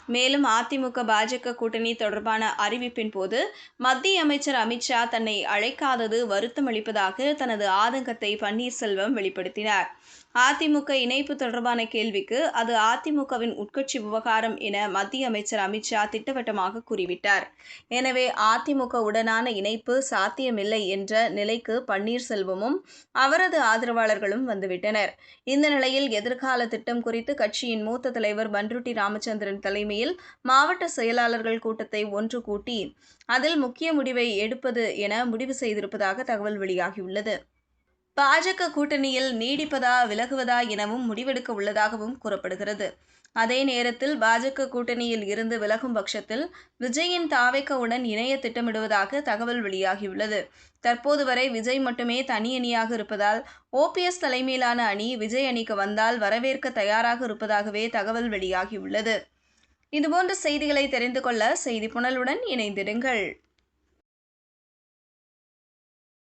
மேலும் அதிமுக பாஜக கூட்டணி தொடர்பான அறிவிப்பின் போது மத்திய அமைச்சர் அமித்ஷா தன்னை அழைக்காதது வருத்தமளிப்பதாக தனது ஆதங்கத்தை பன்னீர்செல்வம் வெளிப்படுத்தினார். அதிமுக இணைப்பு தொடர்பான கேள்விக்கு அது அதிமுகவின் உட்கட்சி விவகாரம் என மத்திய அமைச்சர் அமித்ஷா திட்டவட்டமாக கூறிவிட்டார். எனவே அதிமுக உடனான இணைப்பு சாத்தியமில்லை என்ற நிலைக்கு பன்னீர்செல்வமும் அவரது ஆதரவாளர்களும் வந்துவிட்டனர். இந்த நிலையில் எதிர்கால திட்டம் குறித்து கட்சியின் மூத்த தலைவர் பண்ருட்டி ராமச்சந்திரன் தலைமையில் மாவட்ட செயலாளர்கள் கூட்டத்தை ஒன்று கூட்டி அதில் முக்கிய முடிவை எடுப்பது என முடிவு செய்திருப்பதாக தகவல் வெளியாகியுள்ளது. பாஜக கூட்டணியில் நீடிப்பதா விலகுவதா எனவும் முடிவெடுக்க உள்ளதாகவும் கூறப்படுகிறது. அதே நேரத்தில் பாஜக கூட்டணியில் இருந்து விலகும் பட்சத்தில் விஜயின் தாவேகாவுடன் இணைய திட்டமிடுவதாக தகவல் வெளியாகியுள்ளது. தற்போது வரை விஜய் மட்டுமே தனி அணியாக இருப்பதால் OPS தலைமையிலான அணி விஜய் அணிக்கு வந்தால் வரவேற்க தயாராக இருப்பதாகவே தகவல் வெளியாகியுள்ளது. இதுபோன்ற செய்திகளை தெரிந்து கொள்ள செய்தி புனலுடன் இணைந்திடுங்கள்.